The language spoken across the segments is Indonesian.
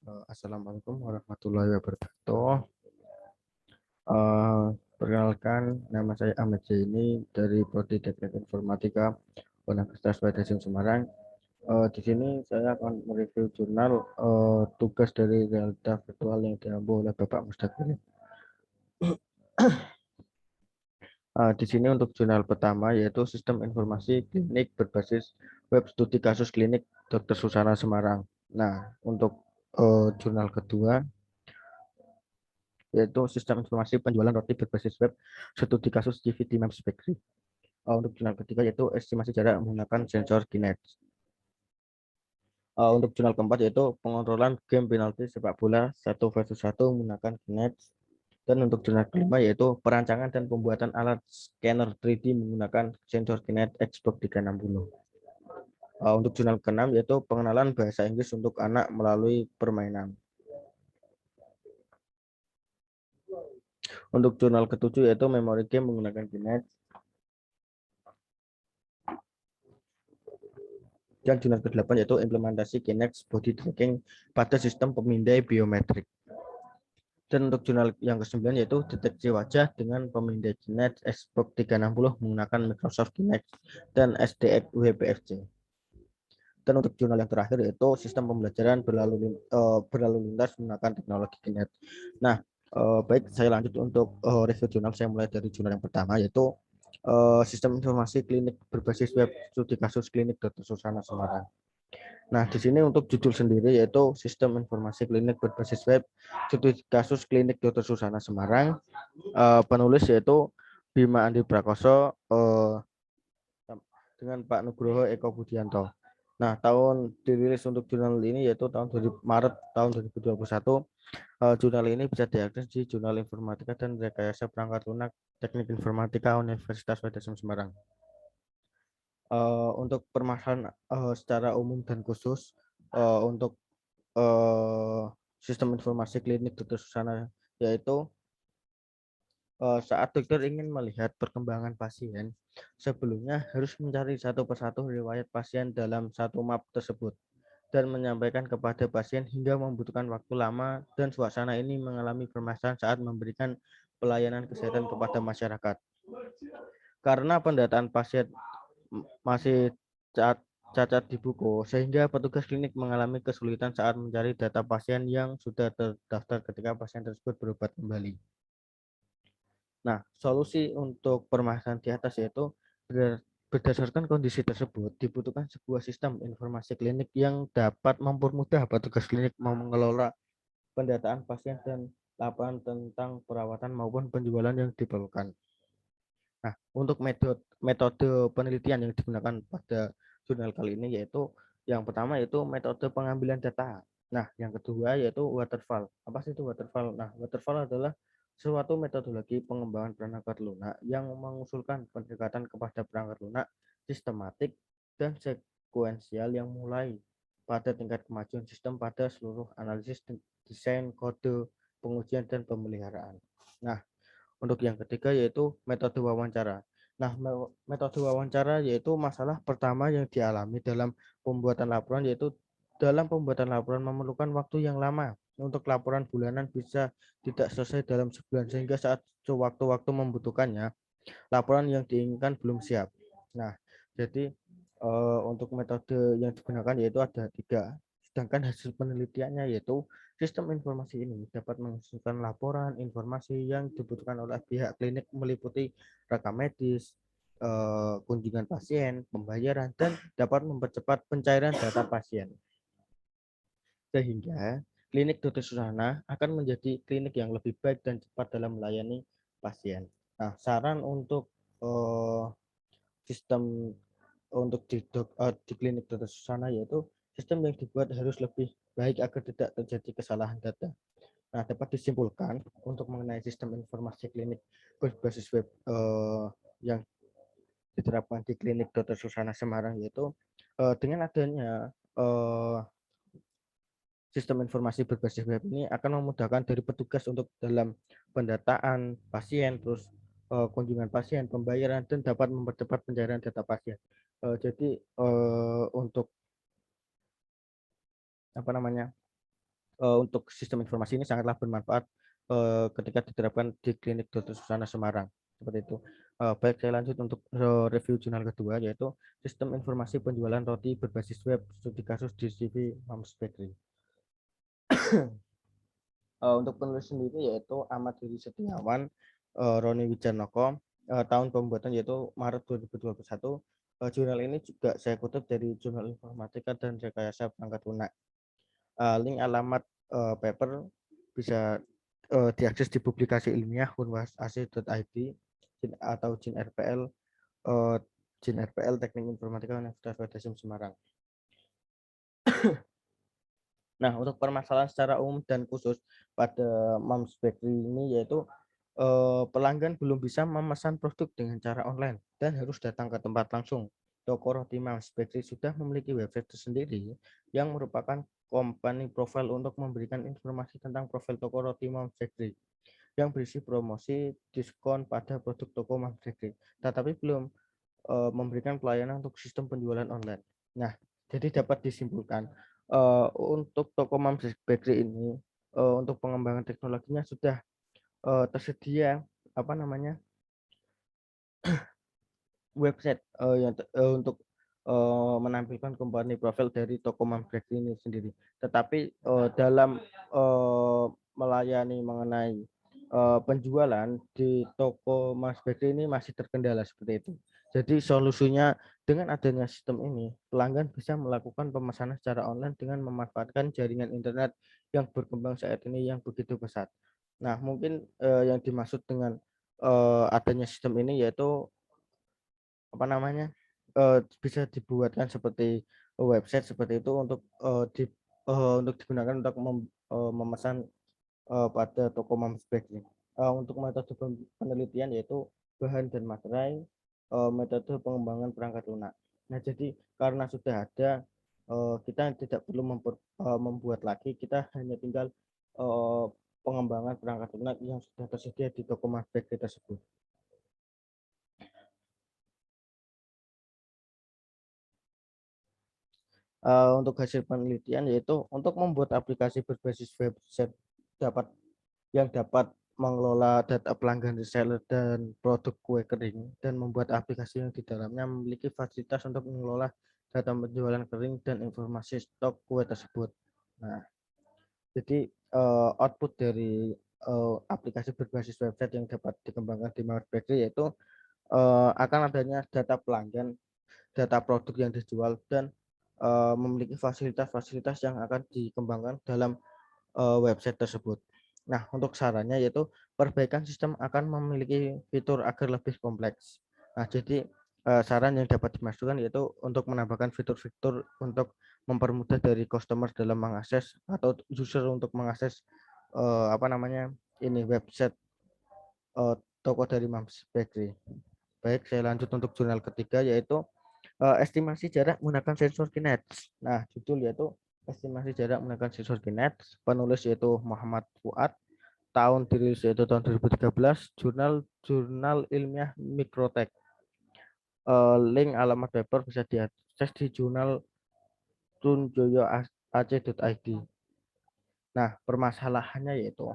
Assalamualaikum warahmatullahi wabarakatuh. Eh, Perkenalkan, nama saya Ahmad Zaini dari Prodi Teknik Informatika Universitas Padang Semarang. Di sini saya akan mereview jurnal tugas dari realita virtual yang diambil oleh Bapak Mustaqil. Di sini untuk jurnal pertama yaitu Sistem Informasi Klinik berbasis web studi kasus klinik Dr. Susana Semarang. Nah, untuk jurnal kedua yaitu sistem informasi penjualan roti berbasis web studi kasus CVD Maps Bakery. Untuk jurnal ketiga yaitu estimasi jarak menggunakan sensor Kinect. Untuk jurnal keempat yaitu pengontrolan game penalti sepak bola 1 versus 1 menggunakan Kinect. Dan untuk jurnal kelima yaitu perancangan dan pembuatan alat scanner 3D menggunakan sensor Kinect Xbox 360. Untuk jurnal keenam yaitu pengenalan bahasa Inggris untuk anak melalui permainan. Untuk jurnal ketujuh yaitu memory game menggunakan Kinect. Dan jurnal ke-8 yaitu implementasi Kinect body tracking pada sistem pemindai biometrik. Dan untuk jurnal yang ke-9 yaitu deteksi wajah dengan pemindai Kinect Xbox 360 menggunakan Microsoft Kinect dan SDX WPFC. Dan untuk jurnal yang terakhir yaitu sistem pembelajaran berlalu lintas menggunakan teknologi Kinect. Nah, baik saya lanjut untuk review jurnal. Saya mulai dari jurnal yang pertama yaitu sistem informasi klinik berbasis web studi kasus klinik Dr. Susana Semarang. Nah, di sini untuk judul sendiri yaitu Sistem Informasi Klinik Berbasis Web Studi Kasus Klinik Dr. Susana Semarang. Penulis yaitu Bima Andi Prakoso dengan Pak Nugroho Eko Budianto. Nah, tahun dirilis untuk jurnal ini yaitu tahun Maret tahun 2021. Jurnal ini bisa diakses di Jurnal Informatika dan Rekayasa Perangkat Lunak Teknik Informatika Universitas Padang Semarang. Untuk permasalahan secara umum dan khusus untuk sistem informasi klinik Dr. Susana yaitu saat dokter ingin melihat perkembangan pasien, sebelumnya harus mencari satu persatu riwayat pasien dalam satu map tersebut dan menyampaikan kepada pasien hingga membutuhkan waktu lama dan suasana ini mengalami permasalahan saat memberikan pelayanan kesehatan kepada masyarakat. Karena pendataan pasien masih cacat di buku, sehingga petugas klinik mengalami kesulitan saat mencari data pasien yang sudah terdaftar ketika pasien tersebut berobat kembali. Nah, solusi untuk permasalahan di atas yaitu berdasarkan kondisi tersebut, dibutuhkan sebuah sistem informasi klinik yang dapat mempermudah petugas klinik mengelola pendataan pasien dan laporan tentang perawatan maupun penjualan yang diperlukan. Nah, untuk metode penelitian yang digunakan pada jurnal kali ini yaitu yang pertama yaitu metode pengambilan data. Nah, yang kedua yaitu waterfall. Apa sih itu waterfall? Nah, waterfall adalah suatu metodologi pengembangan perangkat lunak yang mengusulkan pendekatan kepada perangkat lunak sistematik dan sekuensial yang mulai pada tingkat kemajuan sistem pada seluruh analisis desain, kode, pengujian, dan pemeliharaan. Nah, untuk yang ketiga yaitu metode wawancara. Nah, metode wawancara yaitu masalah pertama yang dialami dalam pembuatan laporan yaitu dalam pembuatan laporan memerlukan waktu yang lama. Untuk laporan bulanan bisa tidak selesai dalam sebulan sehingga saat sewaktu-waktu membutuhkannya laporan yang diinginkan belum siap. Nah, jadi untuk metode yang digunakan yaitu ada 3. Sedangkan hasil penelitiannya yaitu sistem informasi ini dapat menghasilkan laporan informasi yang dibutuhkan oleh pihak klinik meliputi rekam medis, kunjungan pasien, pembayaran, dan dapat mempercepat pencairan data pasien. Sehingga klinik Dr. Susana akan menjadi klinik yang lebih baik dan cepat dalam melayani pasien. Nah, saran untuk sistem untuk di klinik Dr. Susana yaitu sistem yang dibuat harus lebih baik agar tidak terjadi kesalahan data. Nah, dapat disimpulkan untuk mengenai sistem informasi klinik berbasis web yang diterapkan di klinik Dr. Susana Semarang yaitu dengan adanya sistem informasi berbasis web ini akan memudahkan dari petugas untuk dalam pendataan pasien, terus kunjungan pasien, pembayaran, dan dapat mempercepat pencairan data pasien. Jadi untuk apa namanya untuk sistem informasi ini sangatlah bermanfaat ketika diterapkan di klinik Dr. Susana Semarang. Seperti itu. Baik, saya lanjut untuk review jurnal kedua, yaitu sistem informasi penjualan roti berbasis web studi kasus di CV Moms Bakery. Untuk penulis sendiri yaitu Ahmad Heri Setiawan, Roni Wijanoko, tahun pembuatan yaitu Maret 2021. Jurnal ini juga saya kutip dari Jurnal Informatika dan Rekayasa Perangkat Lunak. Link alamat paper bisa diakses di publikasi ilmiah unwas.ac.id atau JIN RPL, JIN RPL Teknik Informatika Universitas Padasem Semarang. Nah, untuk permasalahan secara umum dan khusus pada Moms Bakery ini yaitu pelanggan belum bisa memesan produk dengan cara online dan harus datang ke tempat langsung. Toko roti Moms Bakery sudah memiliki website tersendiri yang merupakan company profile untuk memberikan informasi tentang profil toko roti Moms Bakery yang berisi promosi diskon pada produk toko Moms Bakery, tetapi belum memberikan pelayanan untuk sistem penjualan online. Nah, jadi dapat disimpulkan untuk toko Moms Bakery ini untuk pengembangan teknologinya sudah tersedia apa namanya website untuk menampilkan company profile dari toko Moms Bakery ini sendiri. Tetapi dalam melayani mengenai penjualan di toko Moms Bakery ini masih terkendala seperti itu. Jadi solusinya dengan adanya sistem ini, pelanggan bisa melakukan pemesanan secara online dengan memanfaatkan jaringan internet yang berkembang saat ini yang begitu pesat. Nah, mungkin yang dimaksud dengan adanya sistem ini yaitu apa namanya bisa dibuatkan seperti website seperti itu untuk digunakan untuk memesan pada toko Moms Bakery. Untuk metode penelitian yaitu bahan dan materai, metode pengembangan perangkat lunak. Nah, jadi karena sudah ada, kita tidak perlu membuat lagi, kita hanya tinggal pengembangan perangkat lunak yang sudah tersedia di toko Moms Bakery tersebut. Untuk hasil penelitian yaitu untuk membuat aplikasi berbasis website dapat mengelola data pelanggan reseller dan produk kue kering dan membuat aplikasi yang di dalamnya memiliki fasilitas untuk mengelola data penjualan kering dan informasi stok kue tersebut. Nah, jadi output dari aplikasi berbasis website yang dapat dikembangkan di Moms Bakery yaitu akan adanya data pelanggan, data produk yang dijual, dan memiliki fasilitas-fasilitas yang akan dikembangkan dalam website tersebut. Nah, untuk sarannya yaitu perbaikan sistem akan memiliki fitur agar lebih kompleks. Nah, jadi saran yang dapat dimasukkan yaitu untuk menambahkan fitur-fitur untuk mempermudah dari customer dalam mengakses atau user untuk mengakses apa namanya ini website toko dari Moms Bakery. Baik, saya lanjut untuk jurnal ketiga yaitu estimasi jarak menggunakan sensor kinets. Nah, judul yaitu estimasi jarak menggunakan sensor kinets. Penulis yaitu Muhammad Fuad. Tahun dirilis yaitu tahun 2013. Jurnal ilmiah Mikrotek. Link alamat paper bisa diakses di jurnal tunjoyo.ac.id. Nah, permasalahannya yaitu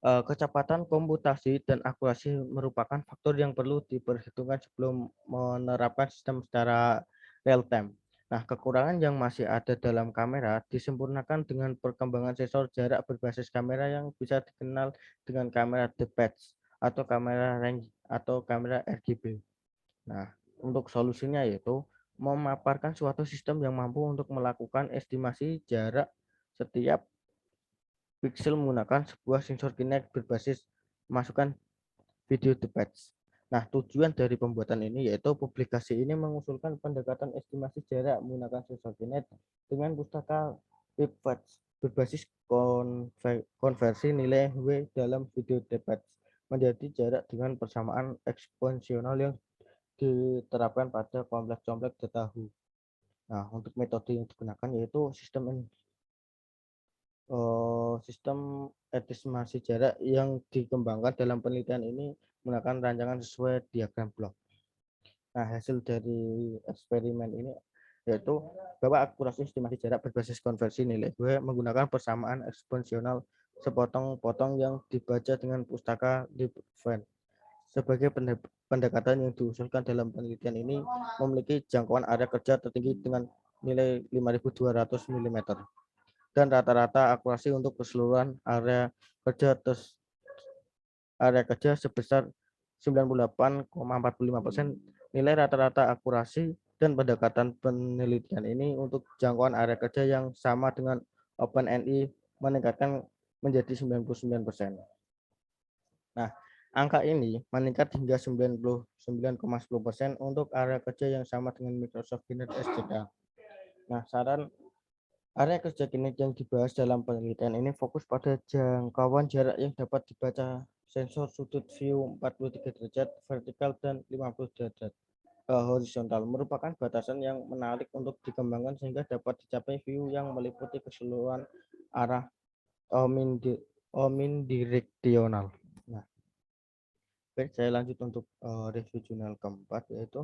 kecepatan komputasi dan akurasi merupakan faktor yang perlu diperhitungkan sebelum menerapkan sistem secara real time. Nah, kekurangan yang masih ada dalam kamera disempurnakan dengan perkembangan sensor jarak berbasis kamera yang bisa dikenal dengan kamera depth atau kamera range atau kamera RGB. Nah, untuk solusinya yaitu memaparkan suatu sistem yang mampu untuk melakukan estimasi jarak setiap pixel menggunakan sebuah sensor Kinect berbasis masukan video device. Nah, tujuan dari pembuatan ini yaitu publikasi ini mengusulkan pendekatan estimasi jarak menggunakan sensor Kinect dengan pustaka WebFats berbasis konversi nilai W dalam video device menjadi jarak dengan persamaan eksponensial yang diterapkan pada kompleks-kompleks data WHO. Nah, untuk metode yang digunakan yaitu sistem estimasi jarak yang dikembangkan dalam penelitian ini menggunakan rancangan sesuai diagram blok. Nah, hasil dari eksperimen ini yaitu bahwa akurasi estimasi jarak berbasis konversi nilai gue menggunakan persamaan eksponensial sepotong-potong yang dibaca dengan pustaka Lipfand. Sebagai pendekatan yang diusulkan dalam penelitian ini memiliki jangkauan area kerja tertinggi dengan nilai 5.200 mm dan rata-rata akurasi untuk keseluruhan area kerja sebesar 98,45%. Nilai rata-rata akurasi dan pendekatan penelitian ini untuk jangkauan area kerja yang sama dengan OpenNI meningkatkan menjadi 99%. Nah, angka ini meningkat hingga 99,10% untuk area kerja yang sama dengan Microsoft Kinect SDK. Nah, saran area kerja Kinect yang dibahas dalam penelitian ini fokus pada jangkauan jarak yang dapat dibaca sensor sudut view 43 derajat vertikal dan 50 derajat horizontal, merupakan batasan yang menarik untuk dikembangkan sehingga dapat dicapai view yang meliputi keseluruhan arah omnidirectional. Nah, baik, saya lanjut untuk review jurnal keempat, yaitu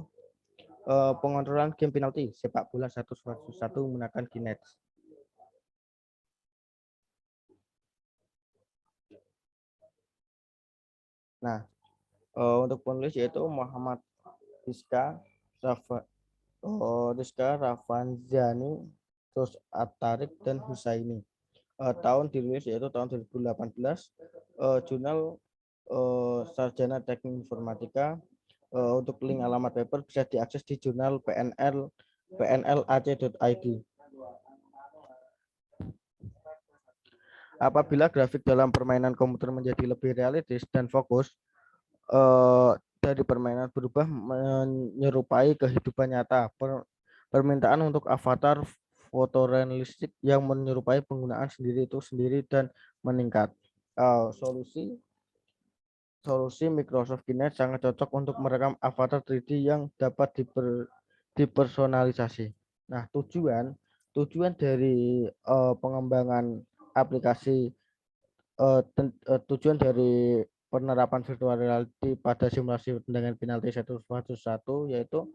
pengontrolan game penalti sepak bola 1-1 menggunakan Kinect. Nah, untuk penulis yaitu Muhammad Rizka Ravanzani, terus Atarik dan Husaini. Tahun dirilis yaitu tahun 2018. Jurnal Sarjana Teknik Informatika. Untuk link alamat paper bisa diakses di jurnal pnlac.id. Apabila grafik dalam permainan komputer menjadi lebih realistis dan fokus, dari permainan berubah menyerupai kehidupan nyata. Permintaan untuk avatar fotorealistik yang menyerupai penggunaan sendiri itu sendiri dan meningkat. Solusi Microsoft Kinect sangat cocok untuk merekam avatar 3D yang dapat dipersonalisasi. Nah, tujuan dari pengembangan aplikasi tujuan dari penerapan virtual reality pada simulasi tendangan penalti 1-1 yaitu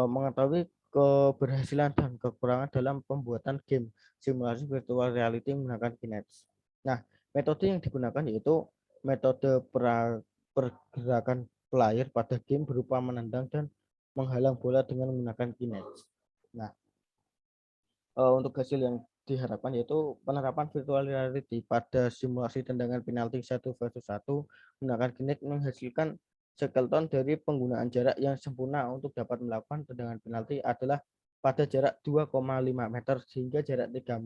mengetahui keberhasilan dan kekurangan dalam pembuatan game simulasi virtual reality menggunakan Kinect. Nah, metode yang digunakan yaitu metode pergerakan player pada game berupa menendang dan menghalang bola dengan menggunakan Kinect. Nah, untuk hasil yang diharapkan yaitu penerapan virtual reality pada simulasi tendangan penalti 1-1 menggunakan Kinect menghasilkan skeleton dari penggunaan jarak yang sempurna untuk dapat melakukan tendangan penalti adalah pada jarak 2,5 meter hingga jarak 3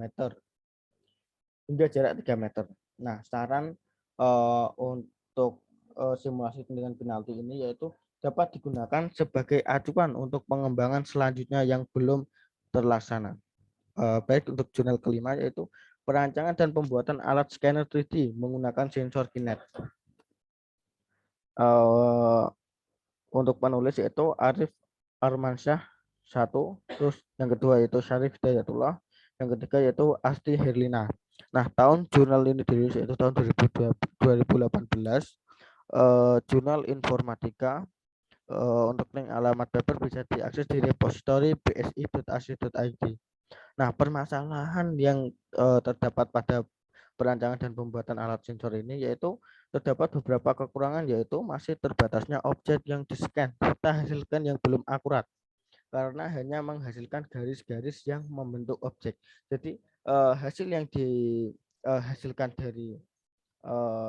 meter. Nah, saran untuk simulasi tendangan penalti ini yaitu dapat digunakan sebagai acuan untuk pengembangan selanjutnya yang belum terlaksana. Baik, untuk jurnal kelima yaitu perancangan dan pembuatan alat scanner 3D menggunakan sensor Kinect. Untuk penulis yaitu Arif Armansyah 1, terus yang kedua yaitu Syarif Hidayatullah, yang ketiga yaitu Asti Herlina. Nah, tahun jurnal ini dirilis yaitu tahun 2018. Jurnal Informatika. Untuk link alamat paper bisa diakses di repositori bsi.ac.id. Nah, permasalahan yang terdapat pada perancangan dan pembuatan alat sensor ini yaitu terdapat beberapa kekurangan, yaitu masih terbatasnya objek yang di-scan serta hasilkan yang belum akurat karena hanya menghasilkan garis-garis yang membentuk objek. Jadi hasil yang dihasilkan dari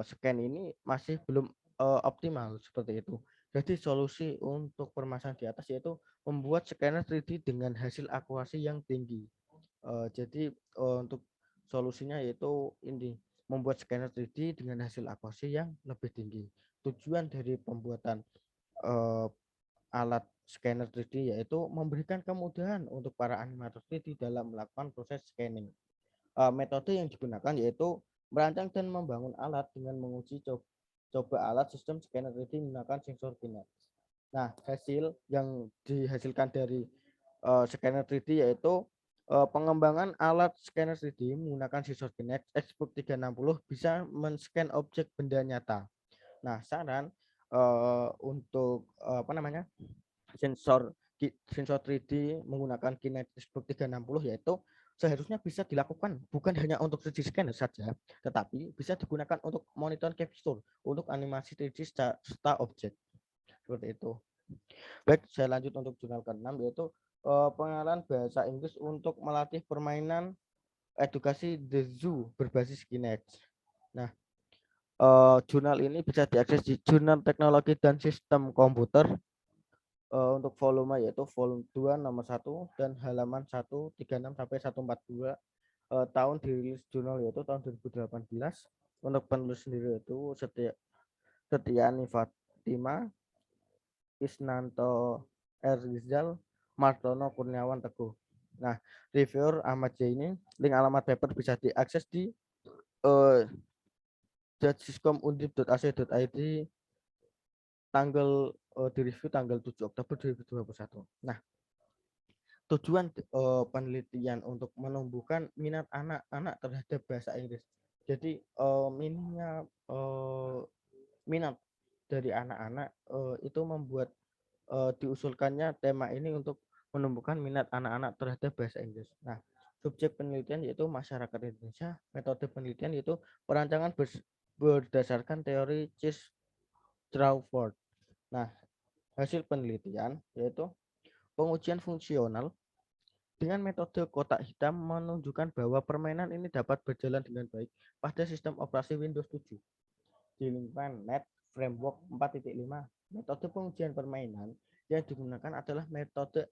scan ini masih belum optimal seperti itu. Jadi solusi untuk permasalahan di atas yaitu membuat scanner 3D dengan hasil akurasi yang tinggi. Jadi untuk solusinya yaitu ini, membuat scanner 3D dengan hasil akurasi yang lebih tinggi. Tujuan dari pembuatan alat scanner 3D yaitu memberikan kemudahan untuk para animator 3D dalam melakukan proses scanning. Metode yang digunakan yaitu merancang dan membangun alat dengan menguji coba alat sistem scanner 3D menggunakan sensor Kinect. Nah, hasil yang dihasilkan dari scanner 3D yaitu pengembangan alat scanner 3D menggunakan sensor Kinect Xbox 360 bisa men-scan objek benda nyata. Nah, saran untuk sensor sensor 3D menggunakan Kinetixbook 360, yaitu seharusnya bisa dilakukan bukan hanya untuk 3D scanner saja, tetapi bisa digunakan untuk monitor capture untuk animasi 3D serta objek seperti itu. Baik, saya lanjut untuk jurnal ke-6, yaitu pengenalan bahasa Inggris untuk melatih permainan edukasi The Zoo berbasis Kinect. Nah, jurnal ini bisa diakses di Jurnal Teknologi dan Sistem Komputer untuk volume, yaitu volume 2 nomor 1 dan halaman 136 sampai 142. Tahun dirilis jurnal yaitu tahun 2018. Untuk penulis sendiri itu Setiani Fatima, Isnanto R. Rizal, Martono Kurniawan Teguh. Nah, reviewer Ahmad Jaini, link alamat paper bisa diakses di judgescom.undip.ac.id tanggal direview tanggal 7 Oktober 2021. Nah, tujuan penelitian untuk menumbuhkan minat anak-anak terhadap bahasa Inggris. Jadi minat dari anak-anak itu membuat diusulkannya tema ini untuk menumbuhkan minat anak-anak terhadap bahasa Inggris. Nah, subjek penelitian yaitu masyarakat Indonesia, metode penelitian yaitu perancangan berdasarkan teori Chase-Crawford. Nah, hasil penelitian yaitu pengujian fungsional dengan metode kotak hitam menunjukkan bahwa permainan ini dapat berjalan dengan baik pada sistem operasi Windows 7 di lingkungan Net Framework 4.5. Metode pengujian permainan yang digunakan adalah metode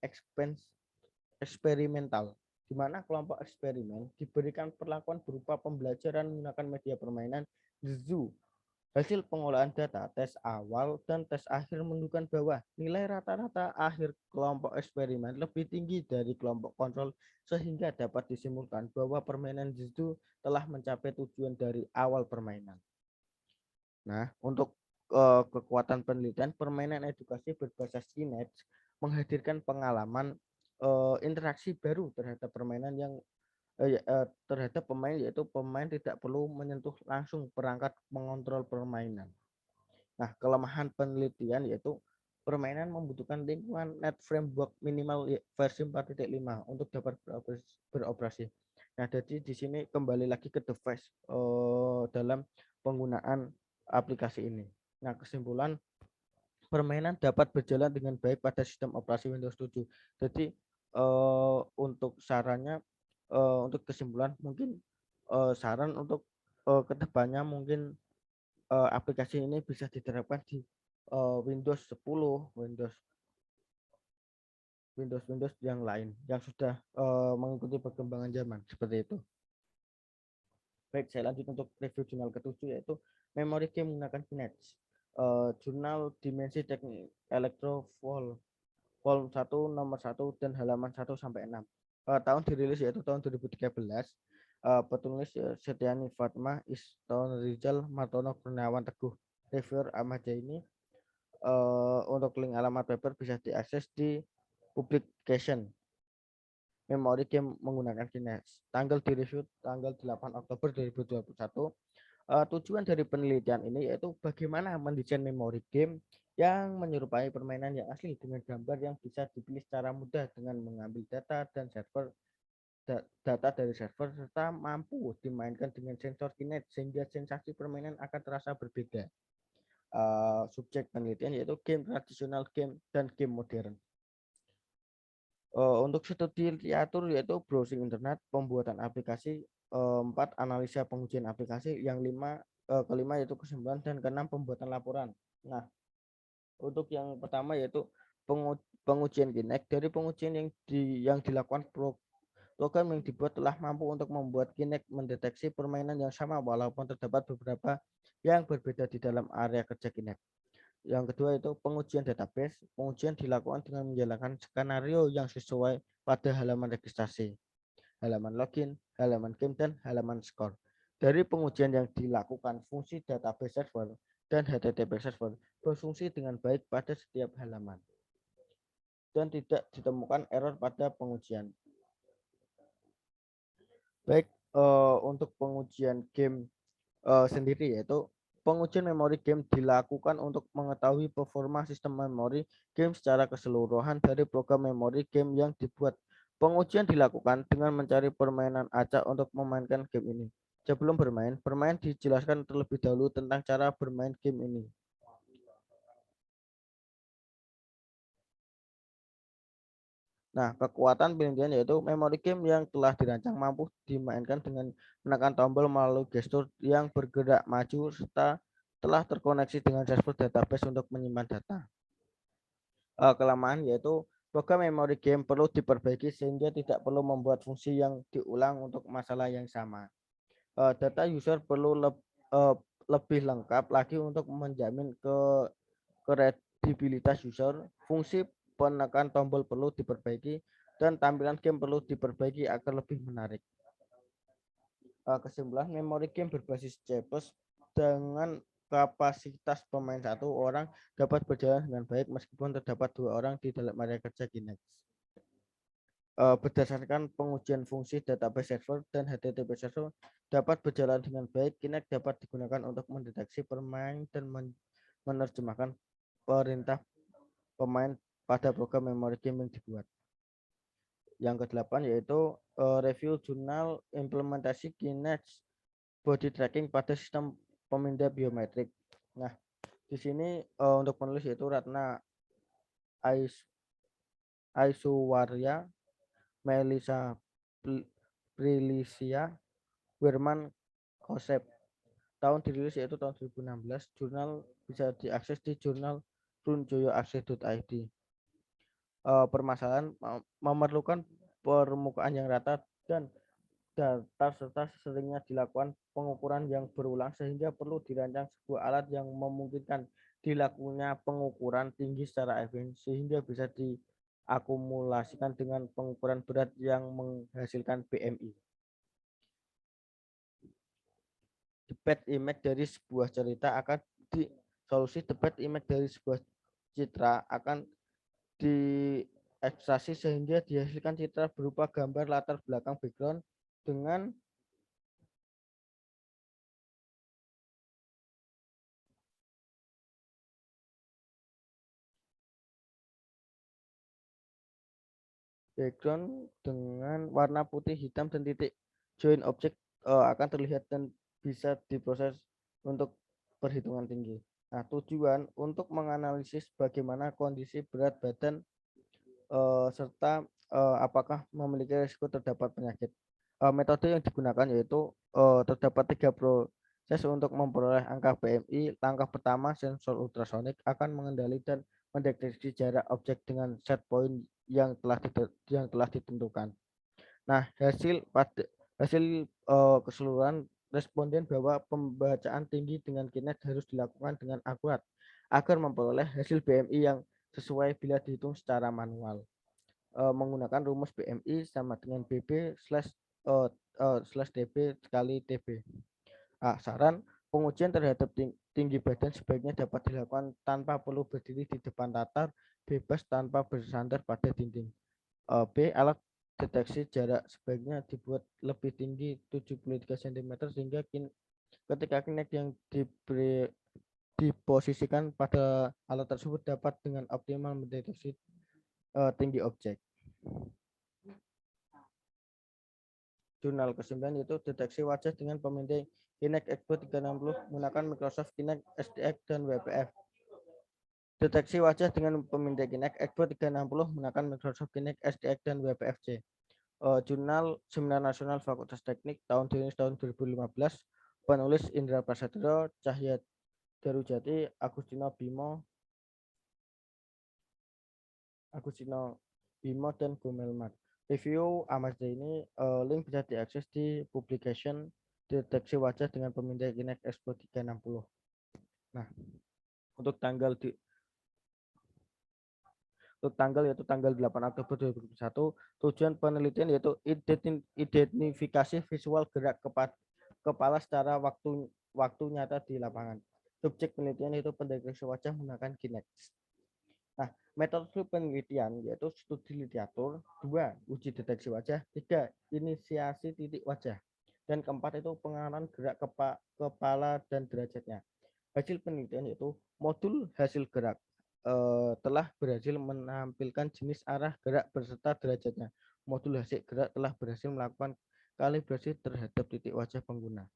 eksperimental, di mana kelompok eksperimen diberikan perlakuan berupa pembelajaran menggunakan media permainan The Zoo. Hasil pengolahan data tes awal dan tes akhir menunjukkan bahwa nilai rata-rata akhir kelompok eksperimen lebih tinggi dari kelompok kontrol, sehingga dapat disimpulkan bahwa permainan itu telah mencapai tujuan dari awal permainan. Nah, untuk kekuatan penelitian, permainan edukasi berbasis Kinect menghadirkan pengalaman interaksi baru terhadap permainan yang terhadap pemain, yaitu pemain tidak perlu menyentuh langsung perangkat mengontrol permainan. Nah, kelemahan penelitian yaitu permainan membutuhkan lingkungan net framework minimal versi 4.5 untuk dapat beroperasi. Nah, jadi di sini kembali lagi ke device dalam penggunaan aplikasi ini. Nah, kesimpulan, permainan dapat berjalan dengan baik pada sistem operasi Windows 7. Jadi untuk sarannya, untuk kesimpulan mungkin saran untuk kedepannya mungkin aplikasi ini bisa diterapkan di Windows 10, Windows yang lain yang sudah mengikuti perkembangan zaman seperti itu. Baik, saya lanjut untuk review jurnal ke-7, yaitu Memory Game menggunakan Kinect. Jurnal Dimensi Teknik Elektro Volume 1 nomor 1 dan halaman 1 sampai 6. Tahun dirilis yaitu tahun 2013. Penulis Setiani Fatma, Iston Rizal, Martono Kurniawan Teguh. Reviewer Ahmad Jaini. Untuk link alamat paper bisa diakses di publication. Memory Game menggunakan Kinect. Tanggal direview tanggal 8 Oktober 2021. Tujuan dari penelitian ini yaitu bagaimana mendesain memory game yang menyerupai permainan yang asli dengan gambar yang bisa dipilih secara mudah dengan mengambil data dan data dari server serta mampu dimainkan dengan sensor Kinect sehingga sensasi permainan akan terasa berbeda. Subjek penelitian yaitu game tradisional, game dan game modern. Untuk studi literatur yaitu browsing internet, pembuatan aplikasi, 4 analisa pengujian aplikasi, yang kelima yaitu kesimpulan, dan keenam pembuatan laporan. Nah, untuk yang pertama yaitu pengujian Kinect. Dari pengujian yang dilakukan, program yang dibuat telah mampu untuk membuat Kinect mendeteksi permainan yang sama walaupun terdapat beberapa yang berbeda di dalam area kerja Kinect. Yang kedua itu pengujian database. Pengujian dilakukan dengan menjalankan skenario yang sesuai pada halaman registrasi, halaman login, halaman game, dan halaman skor. Dari pengujian yang dilakukan, fungsi database server dan HTTP server berfungsi dengan baik pada setiap halaman dan tidak ditemukan error pada pengujian. Baik, untuk pengujian game sendiri yaitu Pengujian memori game dilakukan untuk mengetahui performa sistem memori game secara keseluruhan dari program memori game yang dibuat. Pengujian dilakukan dengan mencari permainan acak untuk memainkan game ini. Sebelum bermain, pemain dijelaskan terlebih dahulu tentang cara bermain game ini. Nah, kekuatan penelitian yaitu memori game yang telah dirancang mampu dimainkan dengan menekan tombol melalui gestur yang bergerak maju serta telah terkoneksi dengan dashboard database untuk menyimpan data. Kelemahan yaitu program memori game perlu diperbaiki sehingga tidak perlu membuat fungsi yang diulang untuk masalah yang sama. Data user perlu lebih lengkap lagi untuk menjamin kredibilitas user. Fungsi penekan tombol perlu diperbaiki dan tampilan game perlu diperbaiki agar lebih menarik. Kesimpulan, memori game berbasis CPS dengan kapasitas pemain satu orang dapat berjalan dengan baik meskipun terdapat dua orang di dalam area kerja Kinect. Berdasarkan pengujian fungsi database server dan HTTP server dapat berjalan dengan baik, Kinect dapat digunakan untuk mendeteksi pemain dan menerjemahkan perintah pemain pada program memori game yang dibuat. Yang ke-8 yaitu review jurnal implementasi Kinect body tracking pada sistem pemindah biometrik. Nah, di sini untuk penulis yaitu Ratna Aisuwarya, Melisa Prilisia, Wirman Kosep. Tahun dirilis yaitu tahun 2016. Jurnal bisa diakses di jurnal runjoyoakses.id. Permasalahan memerlukan permukaan yang rata dan datar serta seringnya dilakukan pengukuran yang berulang sehingga perlu dirancang sebuah alat yang memungkinkan dilakukannya pengukuran tinggi secara efisien sehingga bisa diakumulasikan dengan pengukuran berat yang menghasilkan BMI. Debat image dari sebuah cerita akan solusi debat image dari sebuah citra akan diekstraksi sehingga dihasilkan citra berupa gambar latar belakang background dengan warna putih, hitam, dan titik. Join objek akan terlihat dan bisa diproses untuk perhitungan tinggi. Nah, tujuan untuk menganalisis bagaimana kondisi berat badan serta apakah memiliki risiko terdapat penyakit. Metode yang digunakan yaitu terdapat 3 proses untuk memperoleh angka BMI. Langkah pertama, sensor ultrasonik akan mengendali dan mendeteksi jarak objek dengan set point yang telah ditentukan. Nah, hasil keseluruhan responden bahwa pembacaan tinggi dengan Kinect harus dilakukan dengan akurat agar memperoleh hasil BMI yang sesuai bila dihitung secara manual. Menggunakan rumus BMI sama dengan BB slash DB kali TB. Saran pengujian terhadap tinggi badan sebaiknya dapat dilakukan tanpa perlu berdiri di depan latar, bebas tanpa bersandar pada dinding. B. Alat deteksi jarak sebaiknya dibuat lebih tinggi 73 cm sehingga ketika Kinect yang diposisikan pada alat tersebut dapat dengan optimal mendeteksi tinggi objek. Jurnal ke-9 yaitu deteksi wajah dengan pemindai Kinect Expo 360 menggunakan Microsoft Kinect SDX dan WPF. Deteksi wajah dengan pemindai Kinect Expo 360 menggunakan Microsoft Kinect SDX dan WPFC. Jurnal Seminar Nasional Fakultas Teknik tahun 2015. Penulis Indra Prasetyo, Cahya Darujati, Agustino Bimo dan Gumelmat. Review Amazda ini link bisa diakses di publication deteksi wajah dengan pemindai Kinect Expo 360. Nah, untuk tanggal yaitu tanggal 8 Oktober 2021, tujuan penelitian yaitu identifikasi visual gerak kepala secara waktu nyata di lapangan. Subjek penelitian yaitu pendeteksi wajah menggunakan Kinect. Nah, metode penelitian yaitu studi literatur, 2. Uji deteksi wajah, 3. Inisiasi titik wajah, dan keempat itu pengenalan gerak kepala dan derajatnya. Hasil penelitian yaitu modul hasil gerak telah berhasil menampilkan jenis arah gerak beserta derajatnya. Modul hasil gerak telah berhasil melakukan kalibrasi terhadap titik wajah pengguna.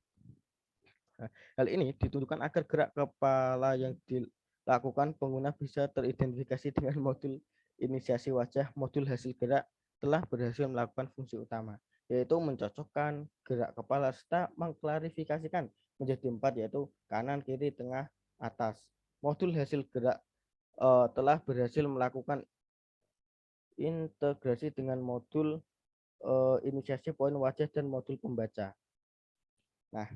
Nah, hal ini ditunjukkan agar gerak kepala yang dilakukan pengguna bisa teridentifikasi dengan modul inisiasi wajah. Modul hasil gerak telah berhasil melakukan fungsi utama, yaitu mencocokkan gerak kepala serta mengklarifikasikan menjadi 4, yaitu kanan, kiri, tengah, atas. Modul hasil gerak telah berhasil melakukan integrasi dengan modul inisiasi poin wajah dan modul pembaca. Nah,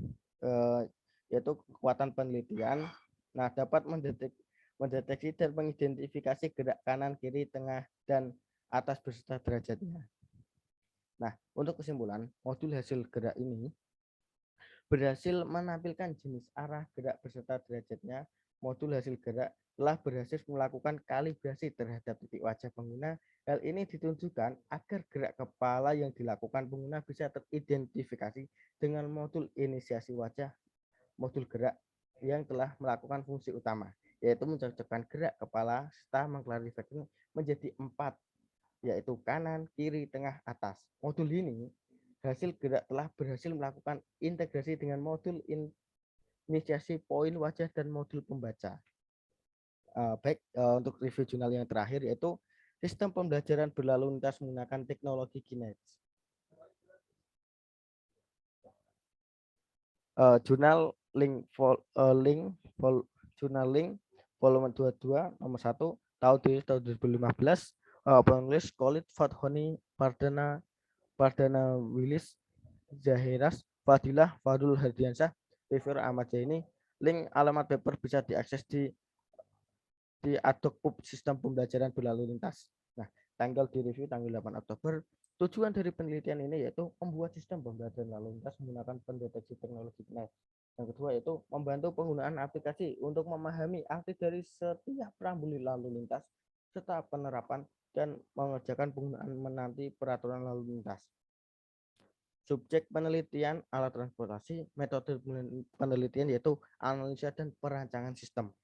yaitu kekuatan penelitian. Nah, dapat mendeteksi dan mengidentifikasi gerak kanan, kiri, tengah, dan atas beserta derajatnya. Nah, untuk kesimpulan, modul hasil gerak ini berhasil menampilkan jenis arah gerak beserta derajatnya. Modul hasil gerak telah berhasil melakukan kalibrasi terhadap titik wajah pengguna. Hal ini ditunjukkan agar gerak kepala yang dilakukan pengguna bisa teridentifikasi dengan modul inisiasi wajah, modul gerak yang telah melakukan fungsi utama, yaitu mencocokkan gerak kepala serta mengklarifikasi menjadi 4, yaitu kanan, kiri, tengah, atas. Modul ini hasil gerak telah berhasil melakukan integrasi dengan modul inisiasi poin wajah dan modul pembaca. Untuk review jurnal yang terakhir yaitu sistem pembelajaran berlalu lintas menggunakan teknologi Kinect. Jurnal link jurnal link volume 22 nomor 1 tahun 2015, penulis Khalid Fathoni Pardana Willis Zahiras Fadilah Fadul Hardiansyah, reviewer Ahmad Zaini. Link alamat paper bisa diakses di Adobe Pub sistem pembelajaran berlalu lintas. Nah, tanggal di review tanggal 8 Oktober. Tujuan dari penelitian ini yaitu membuat sistem pembelajaran lalu lintas menggunakan pendeteksi teknologi Kinect. Yang kedua yaitu membantu penggunaan aplikasi untuk memahami arti dari setiap rambu lalu lintas serta penerapan dan mengerjakan penggunaan menanti peraturan lalu lintas. Subjek penelitian alat transportasi, metode penelitian yaitu analisa dan perancangan sistem.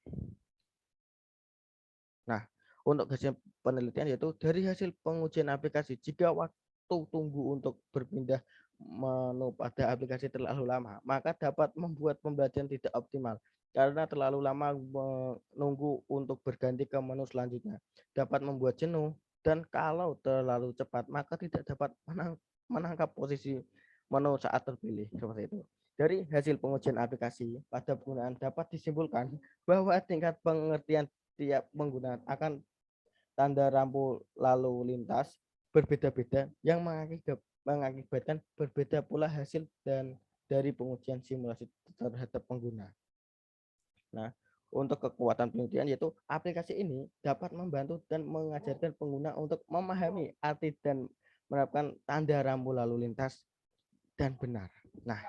Nah, untuk hasil penelitian yaitu dari hasil pengujian aplikasi, jika waktu tunggu untuk berpindah menu pada aplikasi terlalu lama, maka dapat membuat pembelajaran tidak optimal karena terlalu lama menunggu untuk berganti ke menu selanjutnya. Dapat membuat jenuh dan kalau terlalu cepat, maka tidak dapat menangkap posisi menu saat terpilih. Seperti itu. Dari hasil pengujian aplikasi pada penggunaan dapat disimpulkan bahwa tingkat pengertian tiap penggunaan akan tanda rambu lalu lintas berbeda-beda yang mengakibatkan berbeda pula hasil dan dari pengujian simulasi terhadap pengguna. Nah, untuk kekuatan penelitian yaitu aplikasi ini dapat membantu dan mengajarkan pengguna untuk memahami arti dan menerapkan tanda rambu lalu lintas dan benar. Nah,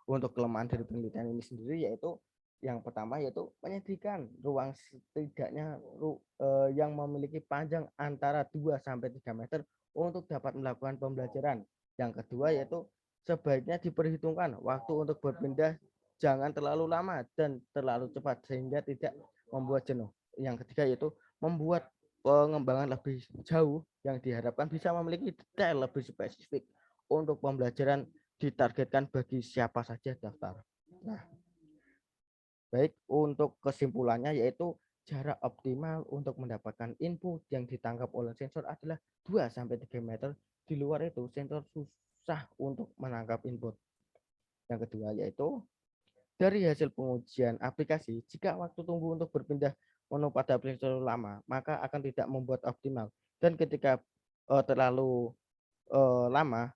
untuk kelemahan dari penelitian ini sendiri yaitu yang pertama yaitu menyediakan ruang setidaknya yang memiliki panjang antara 2 sampai 3 meter untuk dapat melakukan pembelajaran. Yang kedua yaitu sebaiknya diperhitungkan waktu untuk berpindah jangan terlalu lama dan terlalu cepat sehingga tidak membuat jenuh. Yang ketiga yaitu membuat pengembangan lebih jauh yang diharapkan bisa memiliki detail lebih spesifik untuk pembelajaran ditargetkan bagi siapa saja daftar. Nah, baik untuk kesimpulannya yaitu jarak optimal untuk mendapatkan input yang ditangkap oleh sensor adalah 2 sampai 3 meter. Di luar itu sensor susah untuk menangkap input. Yang kedua yaitu dari hasil pengujian aplikasi, jika waktu tunggu untuk berpindah menu pada aplikasi lama, maka akan tidak membuat optimal. Dan ketika terlalu lama,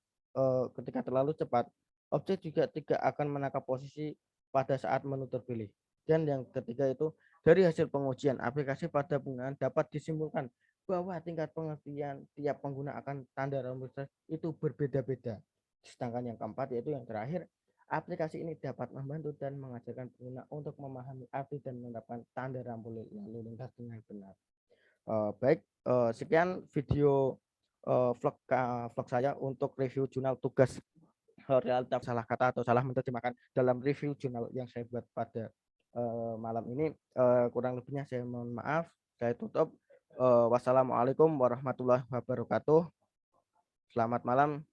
ketika terlalu cepat, objek juga tidak akan menangkap posisi pada saat menu terpilih. Dan yang ketiga itu, dari hasil pengujian aplikasi pada penggunaan dapat disimpulkan bahwa tingkat pengertian tiap pengguna akan tanda rambu itu berbeda-beda. Sedangkan yang keempat yaitu yang terakhir, aplikasi ini dapat membantu dan mengajarkan pengguna untuk memahami arti dan menerapkan tanda rambu lalu lintas dengan benar. Sekian video vlog saya untuk review jurnal tugas realitas salah kata atau salah menerjemahkan dalam review jurnal yang saya buat pada malam ini. Kurang lebihnya saya mohon maaf. Saya tutup. Wassalamualaikum warahmatullahi wabarakatuh. Selamat malam.